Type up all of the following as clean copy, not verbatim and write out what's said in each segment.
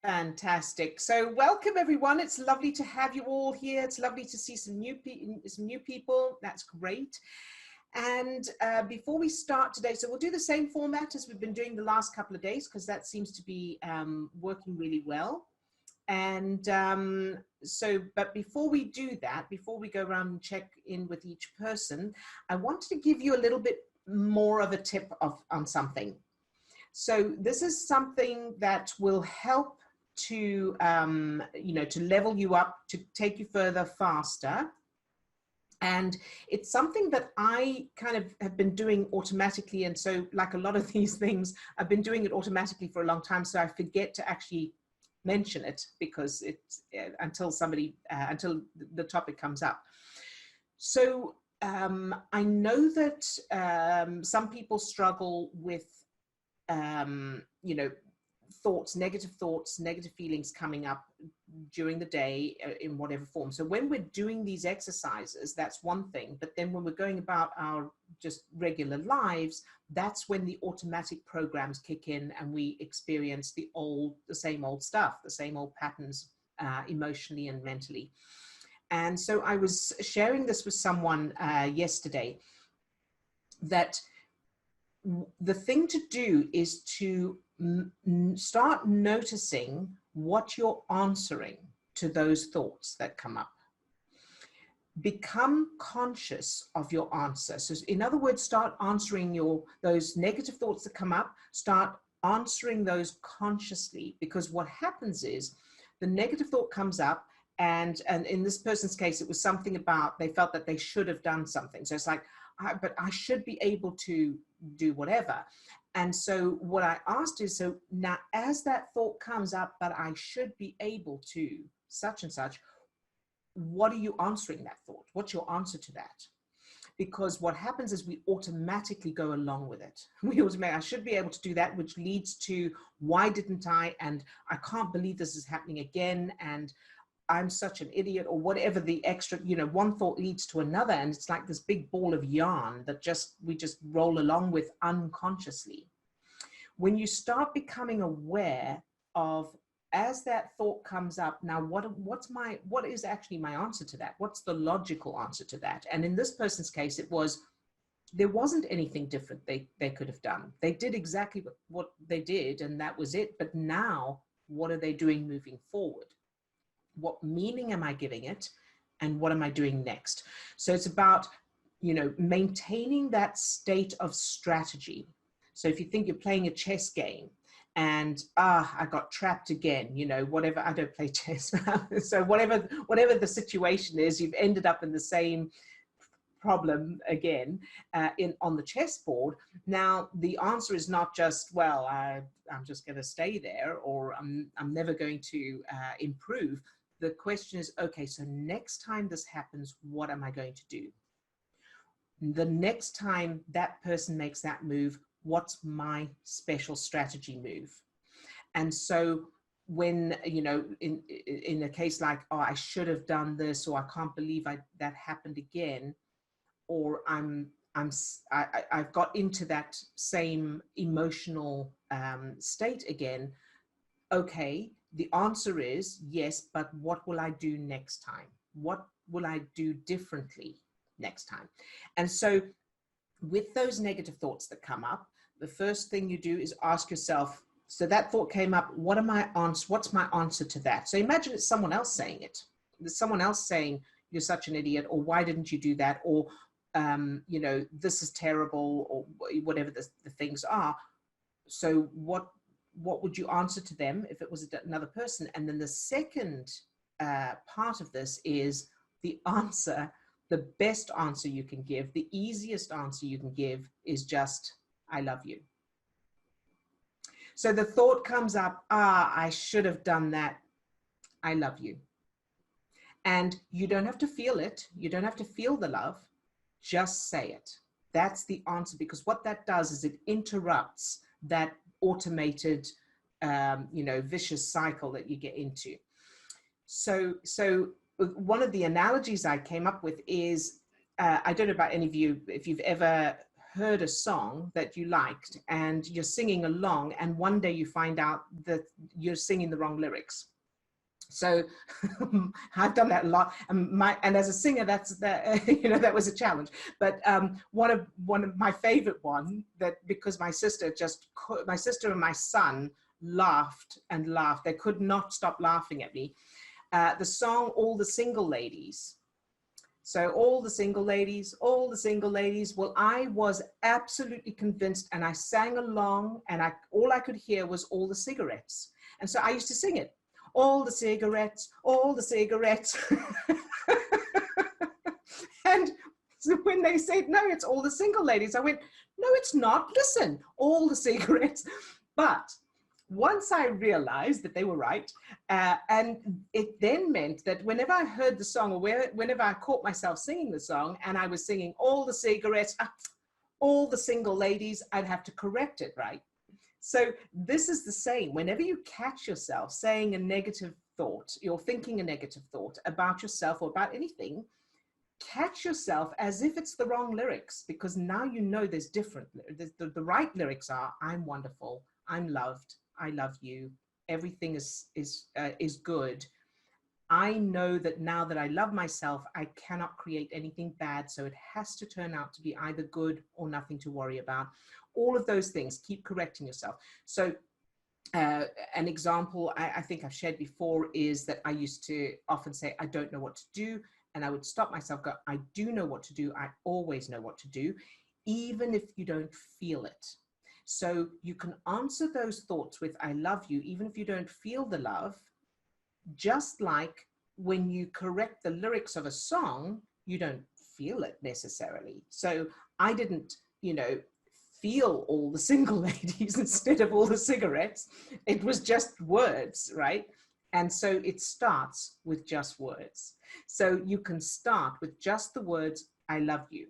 Fantastic. So welcome everyone. It's lovely to have you all here. It's lovely to see some new people. That's great. And before we start today, so we'll do the same format as we've been doing the last couple of days, because that seems to be working really well. And but before we do that, before we go around and check in with each person, I wanted to give you a little bit more of a tip on something. So this is something that will help to, to level you up, to take you further faster. And it's something that I kind of have been doing automatically. And so like a lot of these things, I've been doing it automatically for a long time. So I forget to actually mention it because it's until the topic comes up. So I know that some people struggle with, negative thoughts, negative feelings coming up during the day in whatever form. So when we're doing these exercises, that's one thing. But then when we're going about our just regular lives, that's when the automatic programs kick in and we experience the same old stuff, the same old patterns, emotionally and mentally. And so I was sharing this with someone yesterday, that the thing to do is to start noticing what you're answering to those thoughts that come up. Become conscious of your answer. So in other words, start answering those negative thoughts that come up, start answering those consciously, because what happens is the negative thought comes up, and in this person's case, it was something about, they felt that they should have done something. So it's like, but I should be able to do whatever. And so what I asked is, so now as that thought comes up, but I should be able to such and such, what are you answering that thought? What's your answer to that? Because what happens is we automatically go along with it. I should be able to do that, which leads to, why didn't I? And I can't believe this is happening again. And I'm such an idiot, or whatever the extra, one thought leads to another. And it's like this big ball of yarn that we just roll along with unconsciously. When you start becoming aware of, as that thought comes up, now what is actually my answer to that? What's the logical answer to that? And in this person's case, there wasn't anything different they could have done. They did exactly what they did, and that was it. But now, what are they doing moving forward? What meaning am I giving it? And what am I doing next? So it's about, maintaining that state of strategy. So if you think you're playing a chess game and, I got trapped again, whatever, I don't play chess. So whatever the situation is, you've ended up in the same problem again on the chessboard. Now, the answer is not just, well, I'm just going to stay there, or I'm never going to improve. The question is, okay, so next time this happens, what am I going to do? The next time that person makes that move, what's my special strategy move? And so when, in a case like, I should have done this, or I can't believe that happened again, or I've got into that same emotional state again, okay, the answer is yes, but what will I do next time? What will I do differently next time? And so with those negative thoughts that come up, the first thing you do is ask yourself, so that thought came up, what's my answer to that? So imagine it's someone else saying it. There's someone else saying, you're such an idiot, or why didn't you do that? Or, this is terrible, or whatever the things are. So what would you answer to them if it was another person? And then the second part of this is the answer, the best answer you can give, the easiest answer you can give is just, I love you. So the thought comes up, I should have done that. I love you. And you don't have to feel it. You don't have to feel the love. Just say it. That's the answer, because what that does is it interrupts that automated, vicious cycle that you get into. So one of the analogies I came up with is, I don't know about any of you, if you've ever heard a song that you liked and you're singing along, and one day you find out that you're singing the wrong lyrics. So I've done that a lot, and as a singer, that that was a challenge. But one of my favorite one, that because my sister and my son laughed and laughed, they could not stop laughing at me. The song "All the Single Ladies." So all the single ladies, all the single ladies. Well, I was absolutely convinced, and I sang along, and all I could hear was "all the cigarettes," and so I used to sing it. All the cigarettes, all the cigarettes. And so when they said, no, it's all the single ladies, I went, no, it's not. Listen, all the cigarettes. But once I realized that they were right, and it then meant that whenever I heard the song, or whenever I caught myself singing the song and I was singing all the cigarettes, all the single ladies, I'd have to correct it, right? So this is the same. Whenever you catch yourself saying a negative thought, you're thinking a negative thought about yourself or about anything, catch yourself as if it's the wrong lyrics, because now you know there's different. The right lyrics are, I'm wonderful, I'm loved, I love you, everything is good. I know that now that I love myself, I cannot create anything bad, so it has to turn out to be either good or nothing to worry about. All of those things, keep correcting yourself. So an example I think I've shared before is that I used to often say, I don't know what to do. And I would stop myself, go, I do know what to do. I always know what to do, even if you don't feel it. So you can answer those thoughts with, I love you, even if you don't feel the love. Just like when you correct the lyrics of a song, you don't feel it necessarily. So I didn't, feel all the single ladies instead of all the cigarettes. It was just words, right? And so it starts with just words. So you can start with just the words, I love you.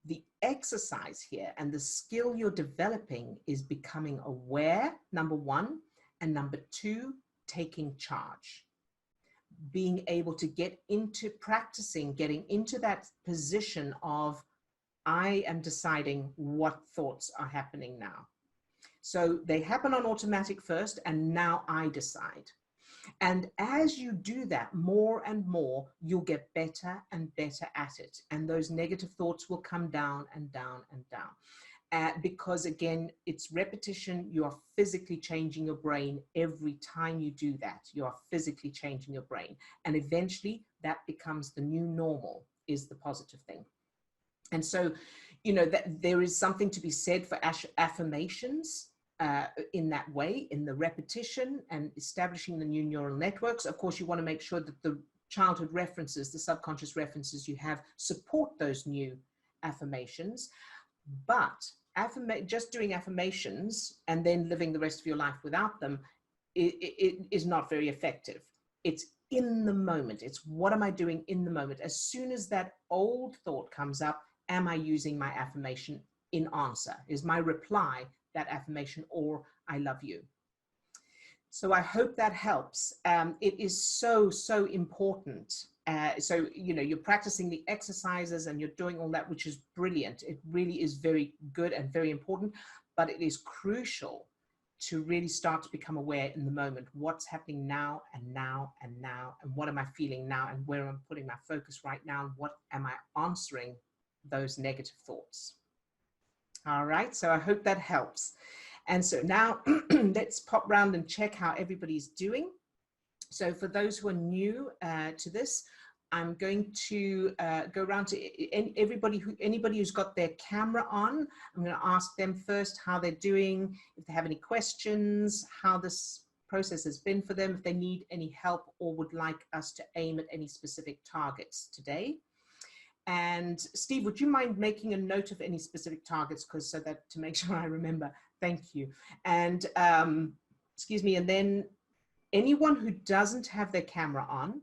The exercise here and the skill you're developing is becoming aware, number one, and number two, taking charge. Being able to get into practicing, getting into that position of, I am deciding what thoughts are happening now. So they happen on automatic first, and now I decide. And as you do that more and more, you'll get better and better at it. And those negative thoughts will come down and down and down. Because again, it's repetition. You are physically changing your brain every time you do that. You are physically changing your brain. And eventually that becomes the new normal, is the positive thing. And so, that there is something to be said for affirmations in that way, in the repetition and establishing the new neural networks. Of course, you want to make sure that the childhood references, the subconscious references you have, support those new affirmations. But just doing affirmations and then living the rest of your life without them, it is not very effective. It's in the moment. It's what am I doing in the moment? As soon as that old thought comes up, am I using my affirmation in answer? Is my reply that affirmation, or I love you? So I hope that helps. It is so, so important. So, you're practicing the exercises and you're doing all that, which is brilliant. It really is very good and very important, but it is crucial to really start to become aware in the moment. What's happening now and now and now, and what am I feeling now, and where I'm putting my focus right now, and what am I answering those negative thoughts? All right, so I hope that helps. And so now let's pop round and check how everybody's doing. So for those who are new to this, I'm going to go around to anybody who's got their camera on. I'm going to ask them first how they're doing, if they have any questions, how this process has been for them, if they need any help or would like us to aim at any specific targets today. And Steve, would you mind making a note of any specific targets, so that to make sure I remember? Thank you. And excuse me, and then anyone who doesn't have their camera on,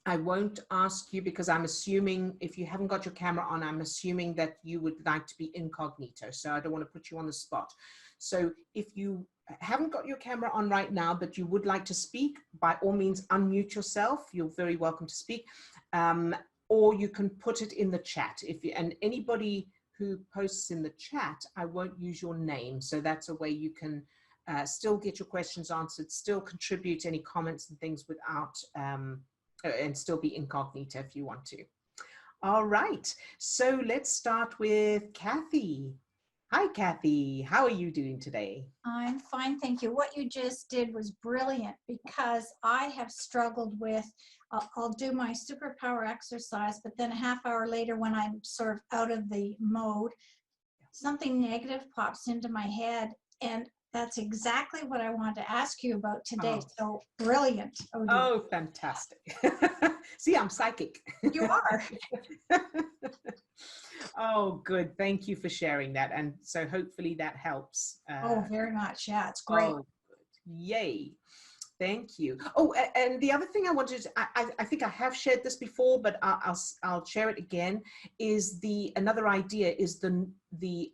I won't ask you, because I'm assuming if you haven't got your camera on, I'm assuming that you would like to be incognito. So I don't want to put you on the spot. So if you haven't got your camera on right now, but you would like to speak, by all means, unmute yourself. You're very welcome to speak. Or you can put it in the chat. And anybody who posts in the chat, I won't use your name. So that's a way you can still get your questions answered, still contribute any comments and things without, and still be incognito if you want to. All right, so let's start with Kathy. Hi, Kathy. How are you doing today? I'm fine, thank you. What you just did was brilliant, because I have struggled with, I'll do my superpower exercise, but then a half hour later when I'm sort of out of the mode, something negative pops into my head, and that's exactly what I wanted to ask you about today. Oh. So brilliant, Odille. Oh, fantastic. See, I'm psychic. You are. Oh, good. Thank you for sharing that. And so hopefully that helps. Oh, very much. Yeah, it's great. Oh, yay. Thank you. Oh, and the other thing I wanted to, I think I have shared this before, but I'll share it again, is another idea is the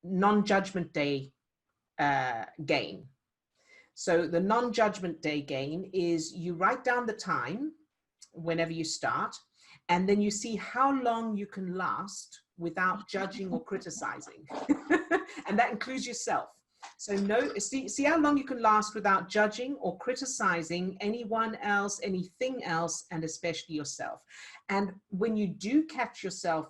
non-judgment day game. So the non-judgment day game is you write down the time whenever you start, and then you see how long you can last without judging or criticizing. And that includes yourself. So see how long you can last without judging or criticizing anyone else, anything else, and especially yourself. And when you do catch yourself,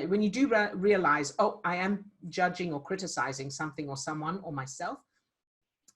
when you do realize, oh, I am judging or criticizing something or someone or myself,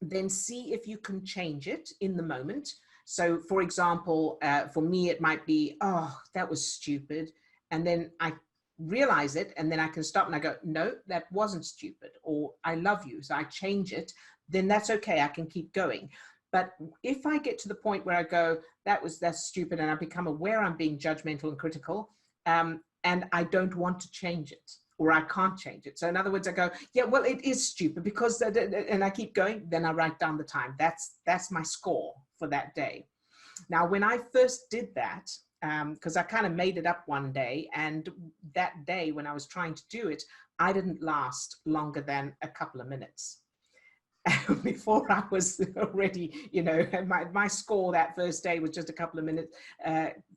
then see if you can change it in the moment. So for example, for me, it might be, oh, that was stupid. And then I realize it, and then I can stop and I go, no, that wasn't stupid, or I love you. So I change it, then that's okay. I can keep going. But if I get to the point where I go, that's stupid, and I become aware I'm being judgmental and critical, and I don't want to change it, or I can't change it. So in other words, I go, yeah, well, it is stupid because, and I keep going, then I write down the time. That's my score for that day. Now, when I first did that, because I kind of made it up one day, and that day when I was trying to do it, I didn't last longer than a couple of minutes. Before I was already, my score that first day was just a couple of minutes,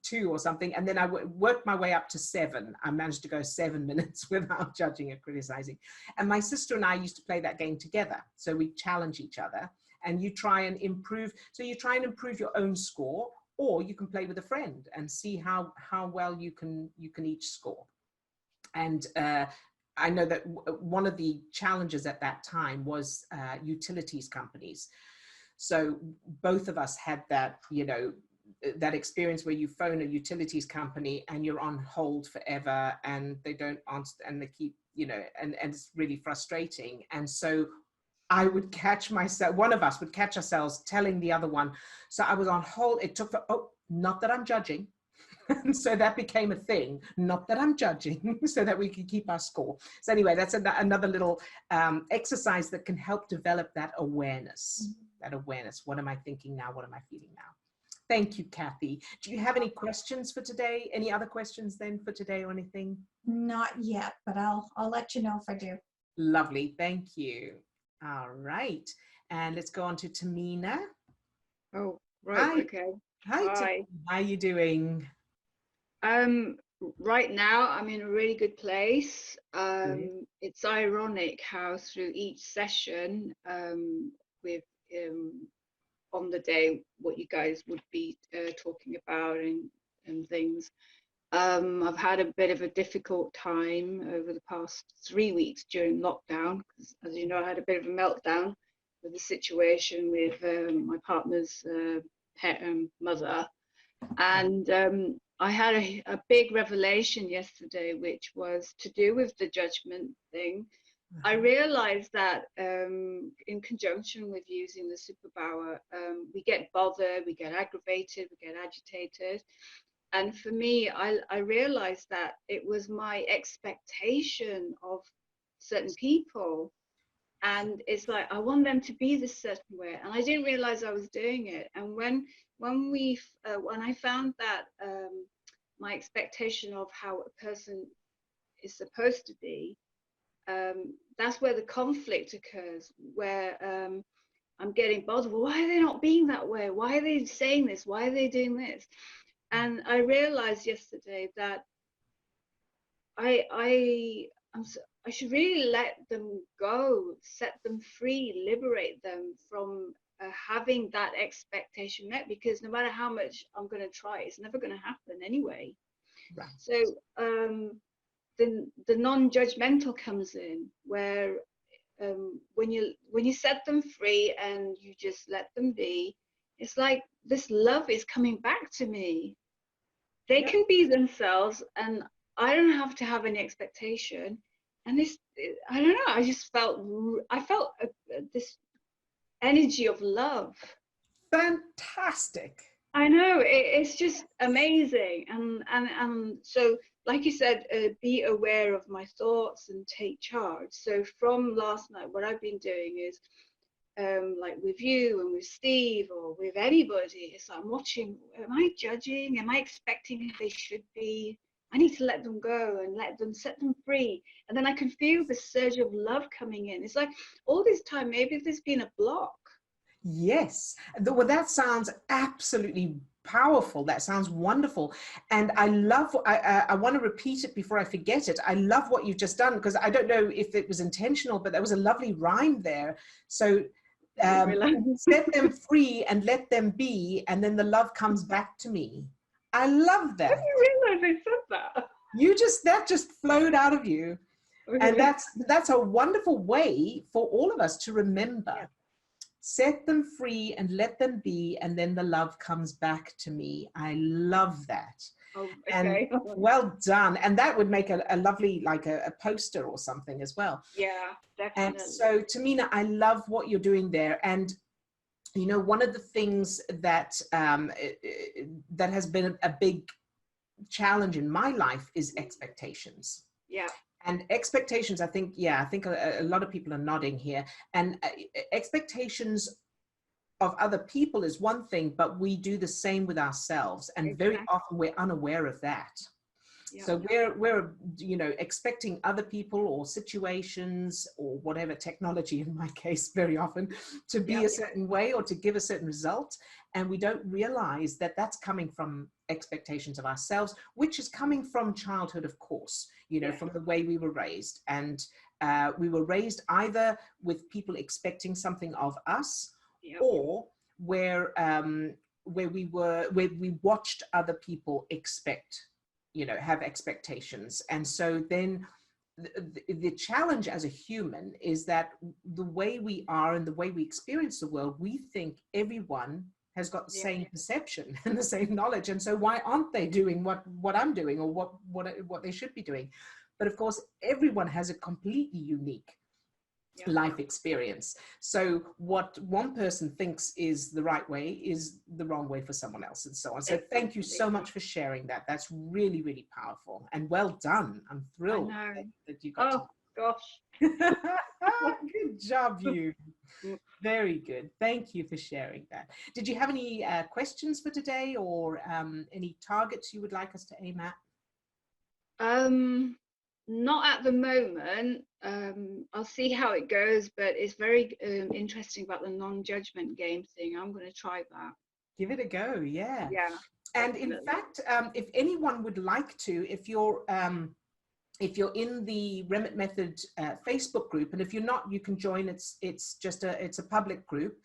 2 or something. And then I worked my way up to 7. I managed to go 7 minutes without judging or criticizing. And my sister and I used to play that game together. So we challenge each other, and you try and improve. So you try and improve your own score, or you can play with a friend and see how well you can each score. And I know that one of the challenges at that time was utilities companies. So both of us had that, that experience where you phone a utilities company and you're on hold forever, and they don't answer, and they keep, and it's really frustrating. And so I would catch myself, one of us would catch ourselves telling the other one, so I was on hold, it took, not that I'm judging. And so that became a thing, not that I'm judging, so that we could keep our score. So anyway, that's another little exercise that can help develop that awareness. What am I thinking now? What am I feeling now? Thank you, Kathy. Do you have any questions for today? Any other questions then for today or anything? Not yet, but I'll let you know if I do. Lovely, thank you. All right, and let's go on to Tahmina. Oh, right, Hi. okay. Hi. How are you doing? Right now I'm in a really good place. It's ironic how through each session with on the day what you guys would be talking about and things, I've had a bit of a difficult time over the past 3 weeks during lockdown, because as you know, I had a bit of a meltdown with the situation with my partner's mother, and I had a big revelation yesterday, which was to do with the judgment thing. I realized that in conjunction with using the superpower, we get bothered, we get aggravated, we get agitated. And for me, I realized that it was my expectation of certain people. And it's like, I want them to be this certain way. And I didn't realize I was doing it. And when I found that my expectation of how a person is supposed to be, that's where the conflict occurs, where I'm getting bothered. Well, why are they not being that way? Why are they saying this? Why are they doing this? And I realized yesterday that I should really let them go, set them free, liberate them from having that expectation met, because no matter how much I'm going to try, it's never going to happen anyway. Right. So the non-judgmental comes in, where when you set them free and you just let them be, it's like this love is coming back to me. They can be themselves, and I don't have to have any expectation. And this, I don't know, I felt this energy of love. Fantastic. I know, it's just amazing. And so, like you said, be aware of my thoughts and take charge. So from last night, what I've been doing is, like with you and with Steve or with anybody, it's like I'm watching, am I judging? Am I expecting they should be? I need to let them go and let them, set them free. And then I can feel the surge of love coming in. It's like all this time, maybe there's been a block. Yes. Well, that sounds absolutely powerful. That sounds wonderful. And I love, I want to repeat it before I forget it. I love what you've just done, because I don't know if it was intentional, but there was a lovely rhyme there. So set them free and let them be, and then the love comes back to me. I love that. I didn't realize I said that. That just flowed out of you. Okay. And that's a wonderful way for all of us to remember. Yeah. Set them free and let them be, and then the love comes back to me. I love that. Oh, okay. And well done. And that would make a lovely, like a poster or something as well. Yeah, definitely. And so, Tahmina, I love what you're doing there. And you know, one of the things that that has been a big challenge in my life is expectations. Yeah. And expectations, I think a lot of people are nodding here. And expectations of other people is one thing, but we do the same with ourselves. And very often we're unaware of that. Yeah. So we're, you know, expecting other people or situations or whatever, technology in my case, very often, to be a certain way or to give a certain result. And we don't realize that that's coming from expectations of ourselves, which is coming from childhood, of course, you know, from the way we were raised. And we were raised either with people expecting something of us, or where we watched other people expect, you know, have expectations. And so then the challenge as a human is that the way we are and the way we experience the world, we think everyone has got the same perception and the same knowledge. And so why aren't they doing what I'm doing, or what they should be doing? But of course, everyone has a completely unique life experience. So what one person thinks is the right way is the wrong way for someone else, and so on. So thank you so much for sharing that. That's really, really powerful, and well done. I'm thrilled that you got gosh. Good job, you. Very good. Thank you for sharing that. Did you have any questions for today, or any targets you would like us to aim at? Not at the moment. I'll see how it goes, but it's very interesting about the non-judgment game thing. I'm going to try that. Give it a go. Yeah. Yeah. And in fact, if anyone would like to, if you're in the Remmert Method Facebook group, and if you're not, you can join. It's a public group.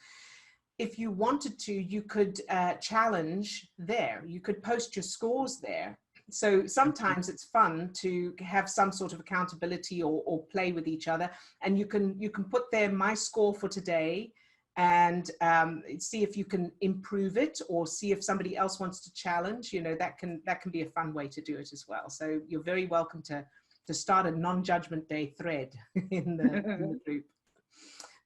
If you wanted to, you could challenge there. You could post your scores there. So sometimes it's fun to have some sort of accountability or play with each other, and you can put there my score for today, and see if you can improve it, or see if somebody else wants to challenge. You know, that can be a fun way to do it as well. So you're very welcome to start a non-judgment day thread in the group.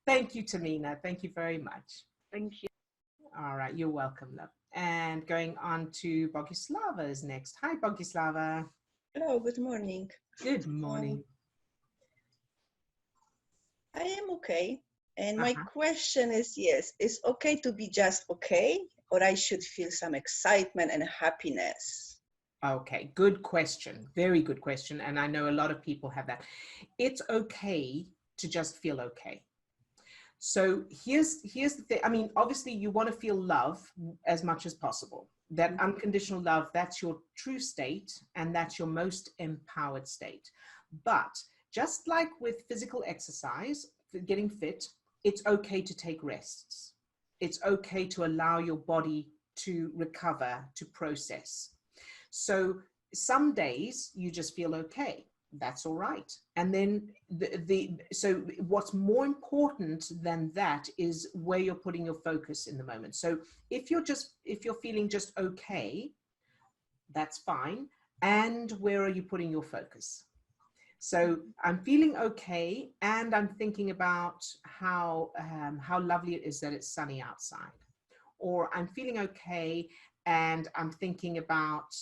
Thank you, Tahmina. Thank you very much. Thank you. All right, you're welcome, love. And going on to Bogislava is next. Hi, Bogislava. Hello, good morning. Good morning. I am okay. And my question is, yes, it's okay to be just okay, or I should feel some excitement and happiness? Okay, good question. Very good question. And I know a lot of people have that. It's okay to just feel okay. So here's the thing. I mean, obviously you want to feel love as much as possible. That unconditional love, that's your true state, and that's your most empowered state. But just like with physical exercise, getting fit, it's okay to take rests. It's okay to allow your body to recover, to process. So some days you just feel okay. That's all right. And then so what's more important than that is where you're putting your focus in the moment. So if you're feeling just okay, that's fine. And where are you putting your focus? So I'm feeling okay, and I'm thinking about how lovely it is that it's sunny outside. Or I'm feeling okay, and I'm thinking about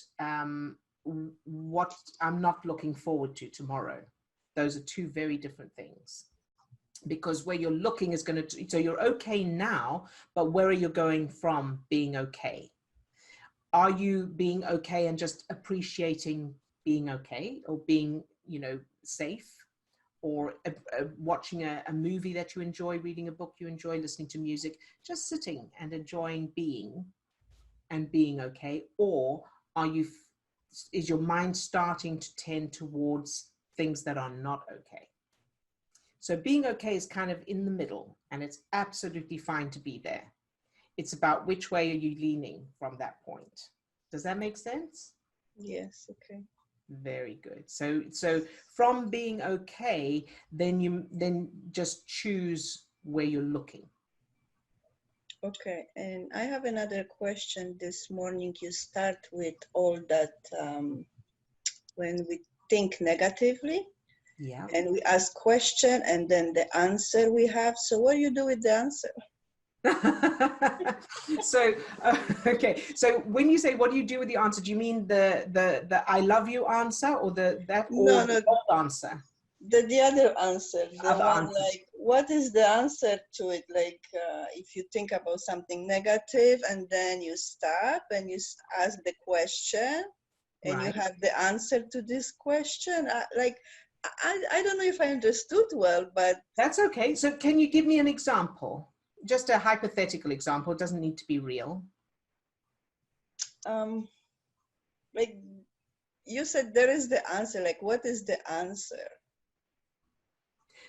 what I'm not looking forward to tomorrow. Those are two very different things. Because where you're looking is going to, so you're okay now, but where are you going from being okay? Are you being okay and just appreciating being okay, or being, safe, or watching a movie that you enjoy, reading a book you enjoy, listening to music, just sitting and enjoying being and being okay? Or is your mind starting to tend towards things that are not okay? So being okay is kind of in the middle, and it's absolutely fine to be there. It's about which way are you leaning from that point. Does that make sense? Yes, okay. Very good. So from being okay, then just choose where you're looking. Okay, and I have another question. This morning you start with all that when we think negatively, Yeah. and we ask question, and then the answer we have. So what do you do with the answer? So okay, so when you say what do you do with the answer, do you mean the I love you answer, or the old answer? The other answer, the Other one answer. like, what is the answer to it? Like, if you think about something negative and then you stop and you ask the question, and Right. you have the answer to this question. I don't know if I understood well, but That's okay. So can you give me an example? Just a hypothetical example. It doesn't need to be real. like you said, there is the answer. Like, what is the answer?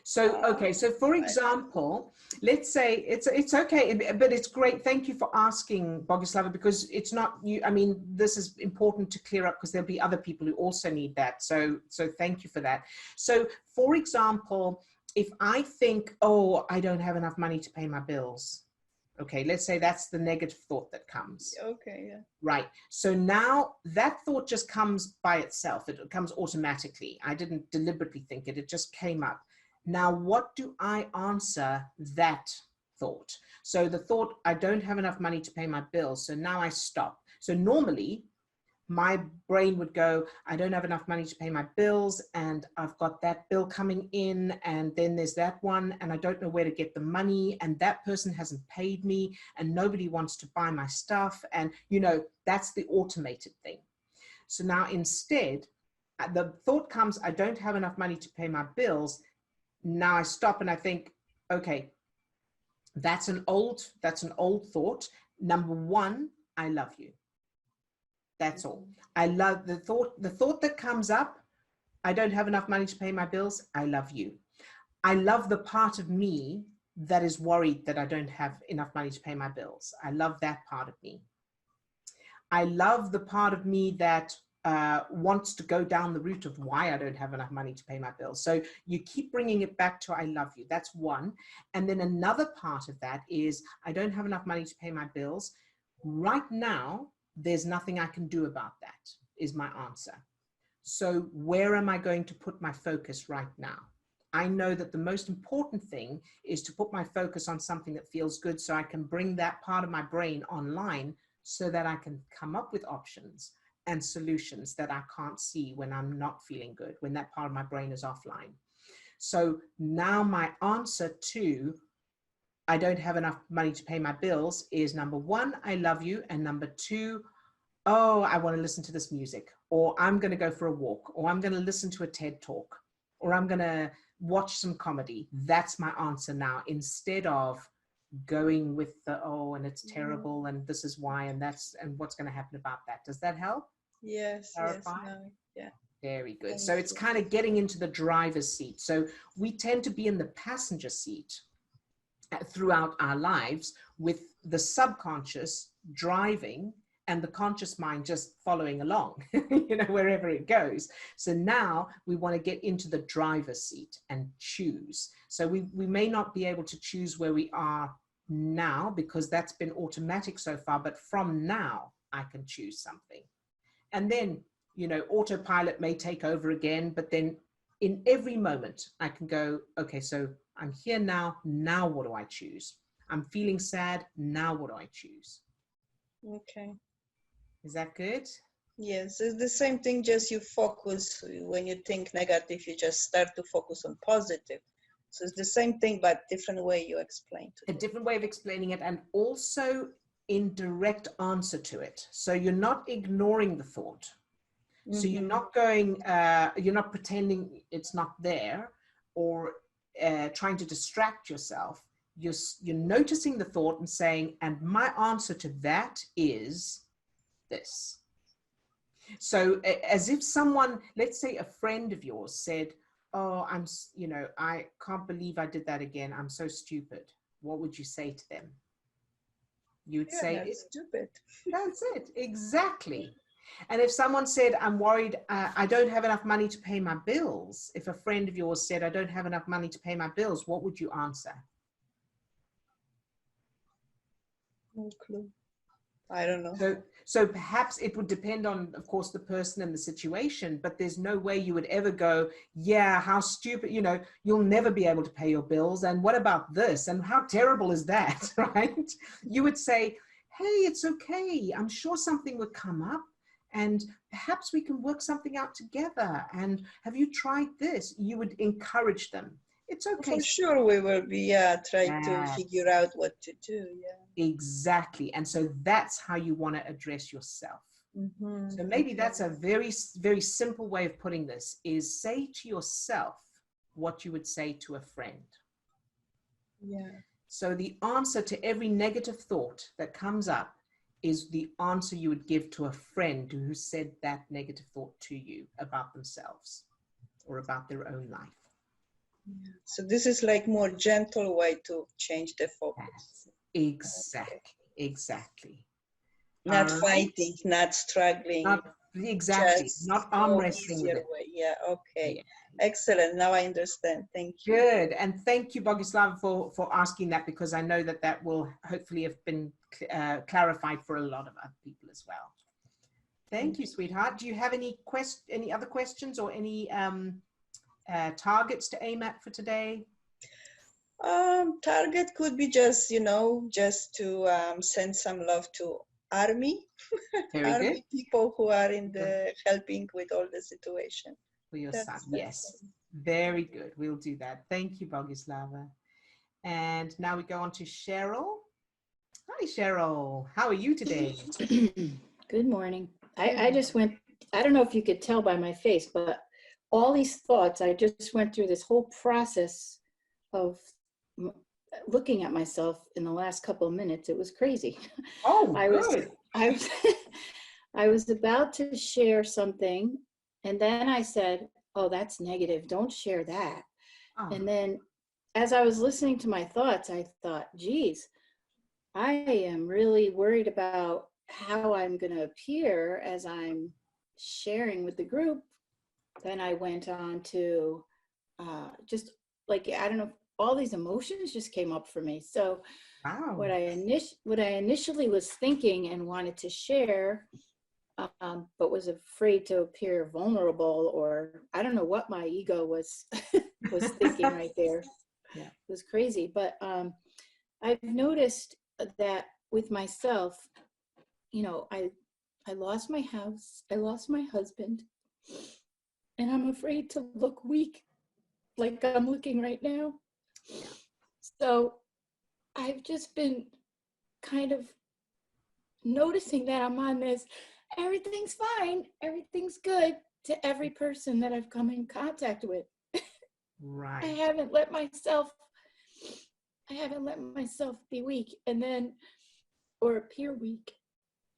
So, okay, so for example, let's say it's okay, but it's great. Thank you for asking, Boguslava, because it's not you. I mean, this is important to clear up because there'll be other people who also need that. So thank you for that. So, for example, if I think, oh, I don't have enough money to pay my bills. Okay, let's say that's the negative thought that comes. Okay, yeah. Right. So now that thought just comes by itself. It comes automatically. I didn't deliberately think it. It just came up. Now, what do I answer that thought? So the thought, I don't have enough money to pay my bills. So now I stop. So normally my brain would go, I don't have enough money to pay my bills, and I've got that bill coming in, and then there's that one, and I don't know where to get the money, and that person hasn't paid me, and nobody wants to buy my stuff. And, that's the automated thing. So now instead, the thought comes, I don't have enough money to pay my bills. Now I stop and I think, okay, that's an old thought. Number one, I love you. That's all. I love the thought that comes up. I don't have enough money to pay my bills. I love you. I love the part of me that is worried that I don't have enough money to pay my bills. I love that part of me. I love the part of me that wants to go down the route of why I don't have enough money to pay my bills. So you keep bringing it back to I love you. That's one. And then another part of that is I don't have enough money to pay my bills. Right now, there's nothing I can do about that, is my answer. So where am I going to put my focus right now? I know that the most important thing is to put my focus on something that feels good, so I can bring that part of my brain online so that I can come up with options and solutions that I can't see when I'm not feeling good, when that part of my brain is offline. So now my answer to I don't have enough money to pay my bills is number one, I love you. And number two, oh, I want to listen to this music, or I'm going to go for a walk, or I'm going to listen to a TED talk, or I'm going to watch some comedy. That's my answer now, instead of going with the, oh, and it's terrible, and this is why, and that's, and what's going to happen about that. Does that help? Yes, Clarify? yes, no, yeah. Very good. Thank So it's you. kind of getting into the driver's seat. So we tend to be in the passenger seat throughout our lives, with the subconscious driving and the conscious mind just following along, you know, wherever it goes. So now we want to get into the driver's seat and choose. So we may not be able to choose where we are now because that's been automatic so far, but from now I can choose something. And then, you know, autopilot may take over again, but then in every moment I can go, okay, so I'm here now. Now what do I choose? I'm feeling sad. Now what do I choose? Okay. Is that good? Yes, it's the same thing, just you focus, when you think negative, you just start to focus on positive. So it's the same thing, but different way you explain A to different way of explaining it, and also in direct answer to it. So you're not ignoring the thought. So you're not going, you're not pretending it's not there, or trying to distract yourself. You're noticing the thought and saying, and my answer to that is this. So as if someone, let's say a friend of yours said, oh, you know, I can't believe I did that again. I'm so stupid. What would you say to them? You would say, that's stupid. that's it, exactly. And if someone said, I'm worried, I don't have enough money to pay my bills. If a friend of yours said, I don't have enough money to pay my bills, what would you answer? No clue. I don't know. So perhaps it would depend on, of course, the person and the situation, but there's no way you would ever go, yeah, how stupid, you know, you'll never be able to pay your bills. And what about this? And how terrible is that, right? You would say, hey, it's okay. I'm sure something would come up, and perhaps we can work something out together. And have you tried this? You would encourage them. It's okay. For sure we will be trying to figure out what to do. Yeah. Exactly. And so that's how you want to address yourself. So maybe that's a very, very simple way of putting this, is say to yourself what you would say to a friend. Yeah. So the answer to every negative thought that comes up is the answer you would give to a friend who said that negative thought to you about themselves or about their own life. Yeah. So this is like more gentle way to change the focus. Exactly, exactly. Not fighting, not struggling. Not, exactly, not arm wrestling with it. Way. Yeah, okay. Yeah. Excellent, now I understand, thank you. Good, and thank you, Bogislava, for asking that, because I know that that will hopefully have been clarified for a lot of other people as well. Thank you, sweetheart. Do you have any other questions or any targets to aim at for today? Target could be just, you know, just to send some love to Army. Very Army good. people who are in the helping with all the situation. For your son, yes. Very good. We'll do that. Thank you, Bogislava. And now we go on to Cheryl. Hi, Cheryl. How are you today? Good morning. I just went, I don't know if you could tell by my face, but all these thoughts, I just went through this whole process of looking at myself in the last couple of minutes. It was crazy. Oh, good. I was about to share something, and then I said, oh, that's negative. Don't share that. Oh. And then as I was listening to my thoughts, I thought, geez, I am really worried about how I'm going to appear as I'm sharing with the group. Then I went on to just like, I don't know, all these emotions just came up for me. So wow. what I initially was thinking and wanted to share, but was afraid to appear vulnerable, or I don't know what my ego was was thinking right there. Yeah. It was crazy. But I've noticed that with myself, you know, I lost my house, I lost my husband, and I'm afraid to look weak like I'm looking right now. So I've just been kind of noticing that I'm on this, everything's fine, everything's good, to every person that I've come in contact with. Right. I haven't let myself I haven't let myself be weak, and then, or appear weak.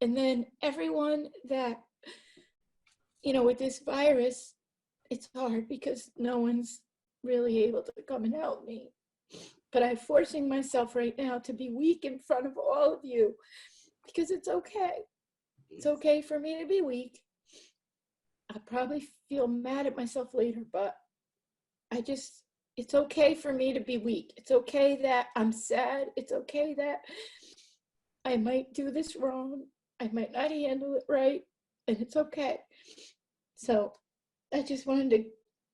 And then everyone that, you know, with this virus, it's hard because no one's really able to come and help me. But I'm forcing myself right now to be weak in front of all of you because it's okay. It's okay for me to be weak. I'll probably feel mad at myself later, but it's okay for me to be weak. It's okay that I'm sad. It's okay that I might do this wrong. I might not handle it right, and it's okay. So I just wanted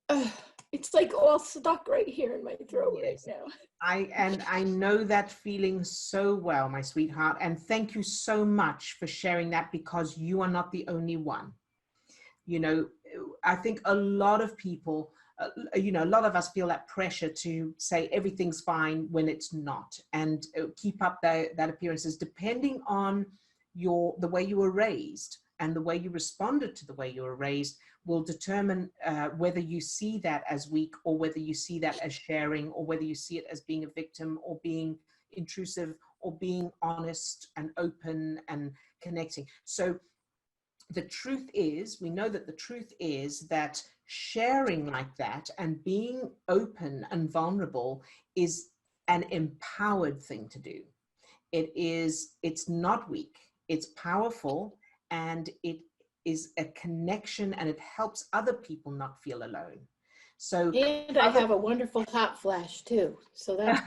to, it's like all stuck right here in my throat right now. I know that feeling so well, my sweetheart. And thank you so much for sharing that, because you are not the only one. You know, I think a lot of people, you know, a lot of us feel that pressure to say everything's fine when it's not, and keep up that appearances, depending on the way you were raised, and the way you responded to the way you were raised will determine whether you see that as weak, or whether you see that as sharing, or whether you see it as being a victim, or being intrusive, or being honest and open and connecting. So the truth is, we know that the truth is that sharing like that and being open and vulnerable is an empowered thing to do. It's not weak, it's powerful, and it is a connection, and it helps other people not feel alone. So, and I have a wonderful hot flash too. So that's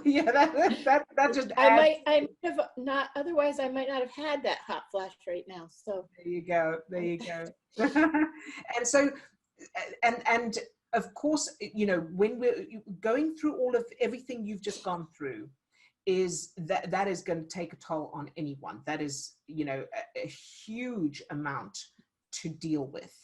yeah, that just I might have not, otherwise I might not have had that hot flash right now. So there you go. And so, and of course, you know, when we're going through everything you've just gone through, is that is going to take a toll on anyone. That is, you know, a huge amount to deal with.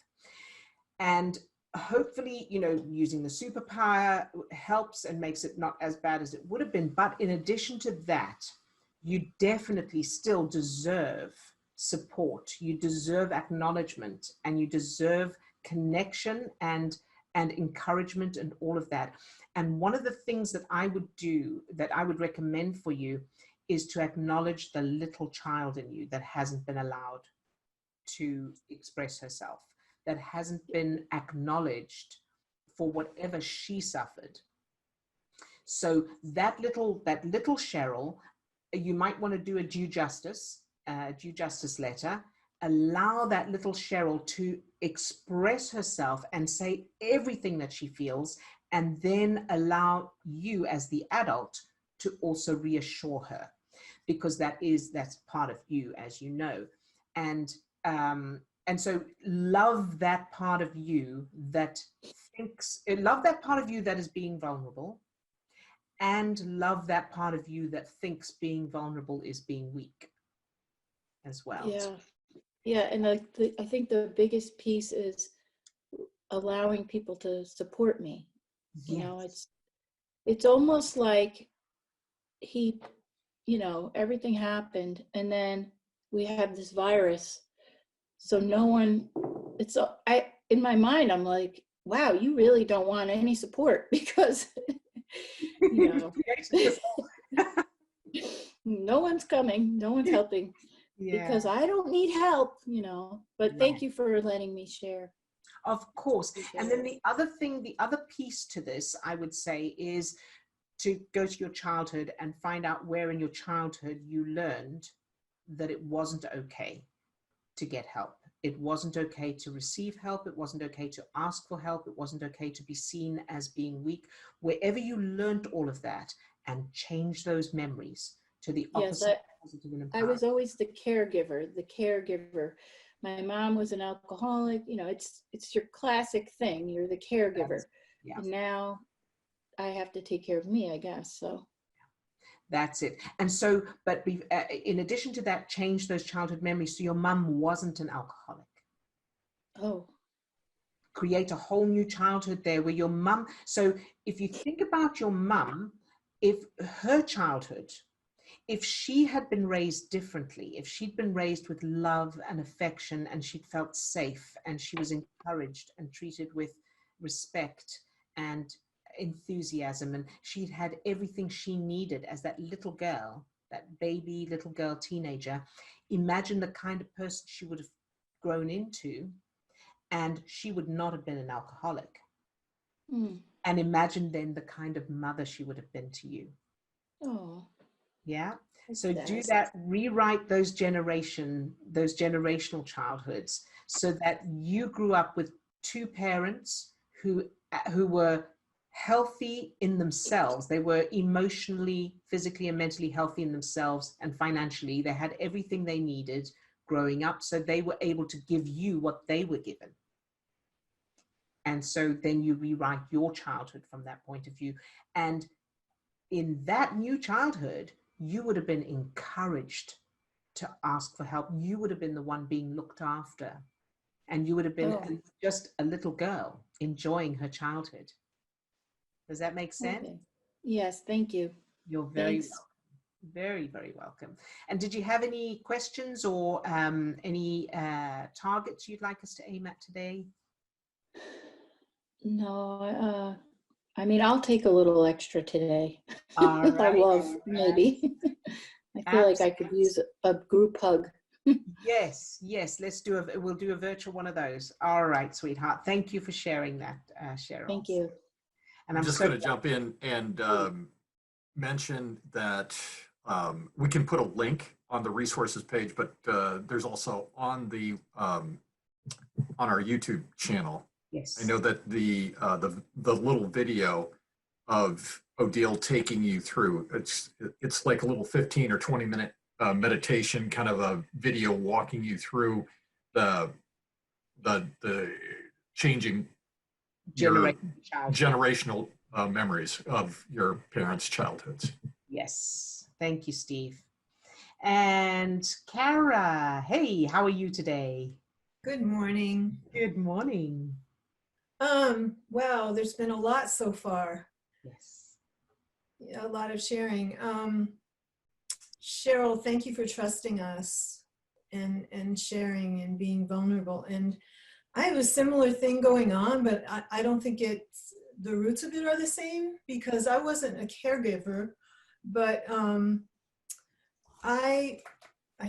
And hopefully, you know, using the superpower helps and makes it not as bad as it would have been. But in addition to that, you definitely still deserve support. You deserve acknowledgement, and you deserve connection and encouragement and all of that. And one of the things that I would do, that I would recommend for you, is to acknowledge the little child in you that hasn't been allowed to express herself, that hasn't been acknowledged for whatever she suffered. So that little Cheryl, you might want to do a due justice letter. Allow that little Cheryl to express herself and say everything that she feels, and then allow you as the adult to also reassure her, because that's part of you, as you know. And so love that part of you that is being vulnerable, and love that part of you that thinks being vulnerable is being weak as well. Yeah, and I think the biggest piece is allowing people to support me. Yes. You know, it's almost like you know, everything happened, and then we have this virus. So no one, in my mind, I'm like, wow, you really don't want any support, because, you know, no one's coming, no one's helping, because I don't need help, you know, but thank you for letting me share. Of course. And then the other piece to this, I would say, is to go to your childhood and find out where in your childhood you learned that it wasn't okay to get help. It wasn't okay to receive help. It wasn't okay to ask for help. It wasn't okay to be seen as being weak. Wherever you learned all of that, and change those memories to the opposite. Yes, I was always the caregiver. My mom was an alcoholic. You know, it's your classic thing. You're the caregiver. And now I have to take care of me, I guess. So that's it. And so, but in addition to that, change those childhood memories. So your mom wasn't an alcoholic. Oh. Create a whole new childhood there where your mom. So if you think about your mom, if her childhood, if she had been raised differently, if she'd been raised with love and affection, and she'd felt safe, and she was encouraged and treated with respect, and enthusiasm, and she'd had everything she needed as that little girl, that baby little girl teenager. Imagine the kind of person she would have grown into, and she would not have been an alcoholic. And imagine then the kind of mother she would have been to you. Oh, Yeah. So do that, rewrite those generational childhoods so that you grew up with two parents who were healthy in themselves. They were emotionally, physically, and mentally healthy in themselves, and financially. They had everything they needed growing up, so they were able to give you what they were given. And so then you rewrite your childhood from that point of view. And in that new childhood, you would have been encouraged to ask for help. You would have been the one being looked after. And you would have been just a little girl enjoying her childhood. Does that make sense? okay. Yes, thank you. You're very Thanks. welcome. Very, very welcome. And did you have any questions or any targets you'd like us to aim at today? No, I mean, I'll take a little extra today. All I right. love, maybe. I feel like I could use a group hug. Yes, yes. We'll do a virtual one of those. All right, sweetheart. Thank you for sharing that, Cheryl. Thank you. And I'm just going to jump in and mention that we can put a link on the resources page, but there's also on the on our YouTube channel. Yes. I know that the little video of Odille taking you through, it's like a little 15 or 20 minute meditation, kind of a video walking you through the changing generational memories of your parents' childhoods. Yes. Thank you, Steve. And Kara, hey, how are you today? Good morning. Good morning. Wow, there's been a lot so far. Yes. Yeah, a lot of sharing. Cheryl, thank you for trusting us and sharing and being vulnerable. And I have a similar thing going on, but I don't think the roots of it are the same because I wasn't a caregiver, but I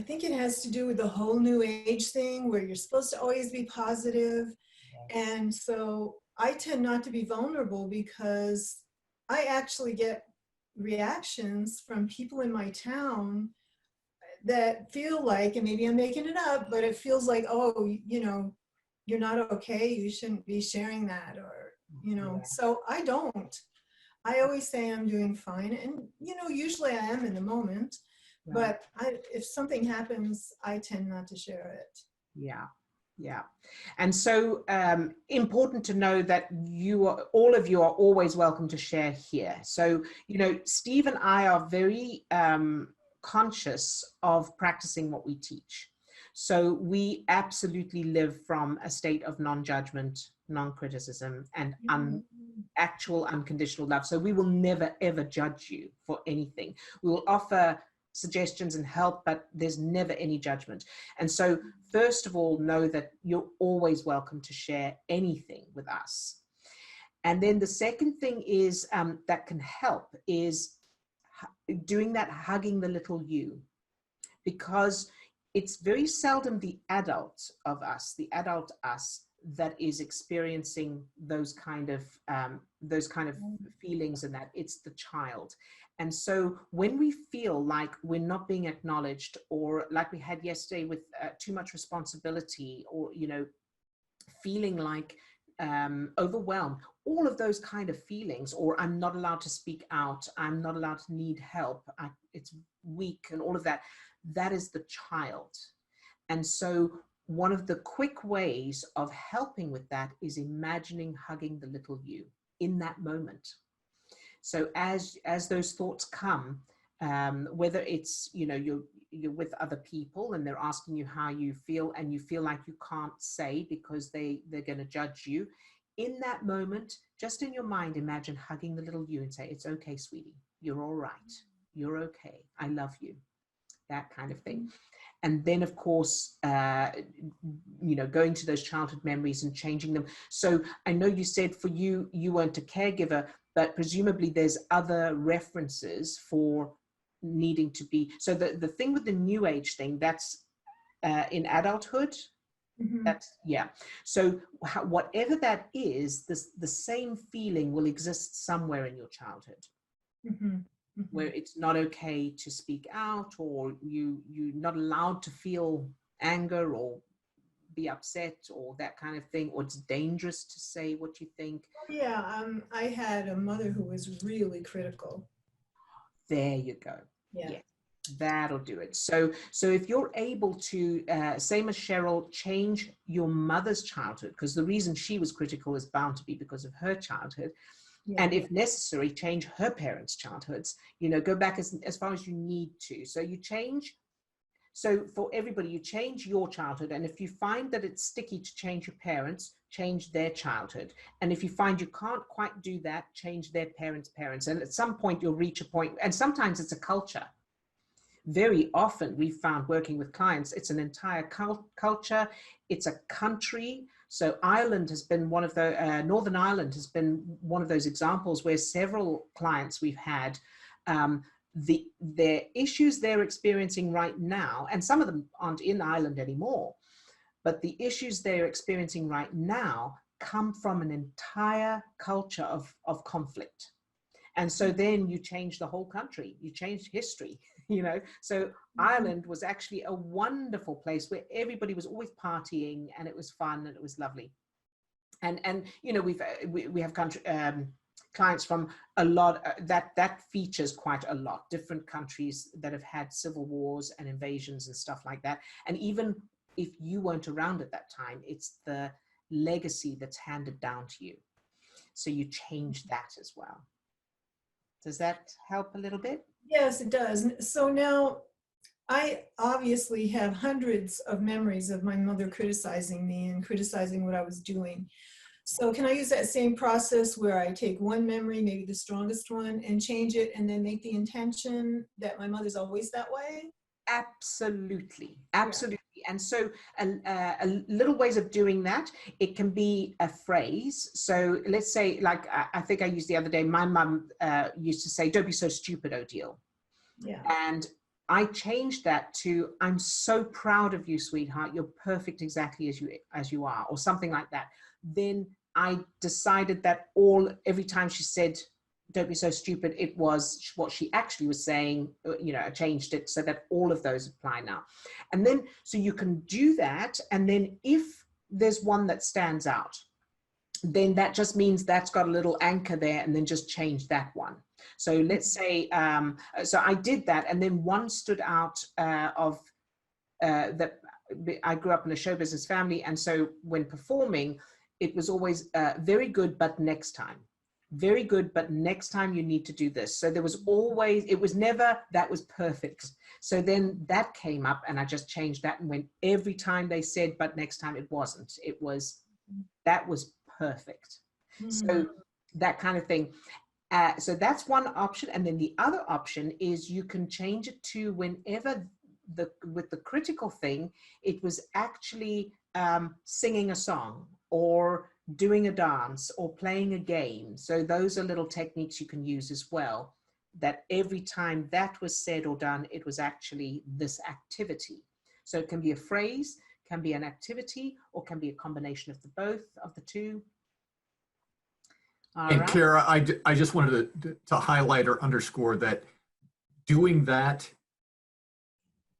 think it has to do with the whole new age thing where you're supposed to always be positive. And so I tend not to be vulnerable because I actually get reactions from people in my town that feel like, and maybe I'm making it up, but it feels like, oh, you know, you're not okay. You shouldn't be sharing that, or, you know, yeah. So I don't. I always say I'm doing fine. And, you know, usually I am in the moment, right. But if something happens, I tend not to share it. Yeah. Yeah. And so important to know that all of you are always welcome to share here. So, you know, Steve and I are very conscious of practicing what we teach. So we absolutely live from a state of non-judgment, non-criticism, and actual unconditional love. So we will never, ever judge you for anything. We will offer suggestions and help, but there's never any judgment. And so first of all, know that you're always welcome to share anything with us. And then the second thing is that can help is doing that, hugging the little you, because it's very seldom the adult of us, the adult us, that is experiencing those kind of feelings, and that it's the child. And so when we feel like we're not being acknowledged, or like we had yesterday with too much responsibility, or, you know, feeling like overwhelmed, all of those kind of feelings, or I'm not allowed to speak out, I'm not allowed to need help, it's weak, and all of that, that is the child. And so one of the quick ways of helping with that is imagining hugging the little you in that moment. So as those thoughts come, whether it's, you know, you're with other people and they're asking you how you feel, and you feel like you can't say because they're going to judge you, in that moment, just in your mind, imagine hugging the little you and say, it's okay, sweetie, you're all right, you're okay, I love you, that kind of thing. And then, of course, you know, going to those childhood memories and changing them. So I know you said for you, you weren't a caregiver, but presumably there's other references for needing to be. So the thing with the new age thing, that's in adulthood. Mhm. That's, yeah. So whatever that is, the same feeling will exist somewhere in your childhood, Mhm. Mhm. where it's not okay to speak out, or you're not allowed to feel anger or be upset or that kind of thing, or it's dangerous to say what you think. Yeah, I had a mother who was really critical. There you go. Yeah. Yeah, that'll do it. So if you're able to, same as Cheryl, change your mother's childhood, because the reason she was critical is bound to be because of her childhood. Yeah. And if necessary, change her parents' childhoods, go back as far as you need to. So you change. So for everybody, you change your childhood. And if you find that it's sticky to change your parents, change their childhood. And if you find you can't quite do that, change their parents' parents. And at some point you'll reach a point, and sometimes it's a culture. Very often we've found working with clients, it's an entire culture, it's a country. So Ireland has been one of the, Northern Ireland has been one of those examples where several clients we've had, their issues they're experiencing right now, and some of them aren't in Ireland anymore, but the issues they're experiencing right now come from an entire culture of conflict. And so then you change the whole country, you change history, So Ireland was actually a wonderful place where everybody was always partying, and it was fun and it was lovely. And we have clients from a lot that features quite a lot, different countries that have had civil wars and invasions and stuff like that. And even if you weren't around at that time, it's the legacy that's handed down to you. So you change that as well. Does that help a little bit? Yes, it does. So now I obviously have hundreds of memories of my mother criticizing me and criticizing what I was doing. So can I use that same process where I take one memory, maybe the strongest one, and change it and then make the intention that my mother's always that way? Absolutely. Absolutely. Yeah. And so a little ways of doing that, it can be a phrase. So let's say, like, I think I used the other day, my mum used to say, "Don't be so stupid, Odille." Yeah. And I changed that to, "I'm so proud of you, sweetheart. You're perfect exactly as you are," or something like that. Then I decided that every time she said, "Don't be so stupid," it was what she actually was saying. I changed it so that all of those apply now. And then, so you can do that. And then if there's one that stands out, then that just means that's got a little anchor there, and then just change that one. So let's say, so I did that, and then one stood out that I grew up in a show business family. And so when performing, it was always very good, but next time. Very good, but next time you need to do this. So there was always, it was never, that was perfect. So then that came up, and I just changed that and went, every time they said, but next time, it wasn't. It was, that was perfect. Mm-hmm. So that kind of thing. So that's one option. And then the other option is you can change it to whenever with the critical thing, it was actually singing a song or doing a dance or playing a game. So those are little techniques you can use as well, that every time that was said or done, it was actually this activity. So it can be a phrase, can be an activity, or can be a combination of both of the two. All and right. Kara, I just wanted to highlight or underscore that doing that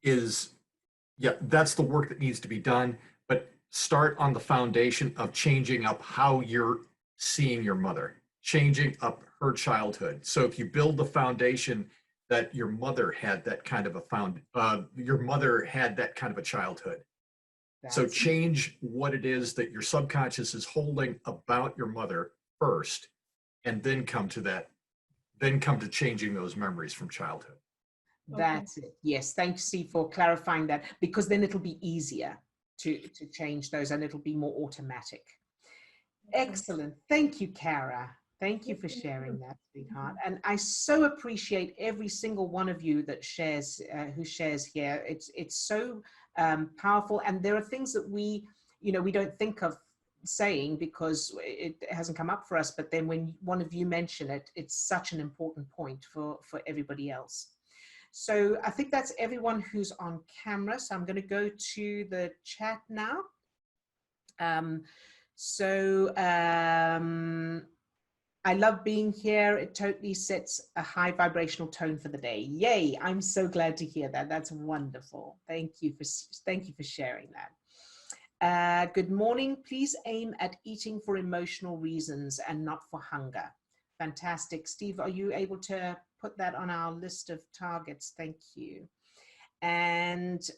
is, yeah, that's the work that needs to be done, but start on the foundation of changing up how you're seeing your mother, changing up her childhood. So if you build the foundation that your mother had that kind of a childhood. So change what it is that your subconscious is holding about your mother first, and then come to changing those memories from childhood. That's it. Yes. Thanks, C, for clarifying that, because then it'll be easier to change those, and it'll be more automatic. Excellent. Thank you, Kara. Thank you for sharing that, sweetheart. And I so appreciate every single one of you that shares, who shares here. It's so powerful. And there are things that we don't think of saying because it hasn't come up for us, but then when one of you mention it, it's such an important point for everybody else. So I think that's everyone who's on camera. So I'm going to go to the chat now. I love being here. It totally sets a high vibrational tone for the day. Yay. I'm so glad to hear that. That's wonderful. Thank you for sharing that. Good morning. Please aim at eating for emotional reasons and not for hunger. Fantastic. Steve, are you able to put that on our list of targets? Thank you. And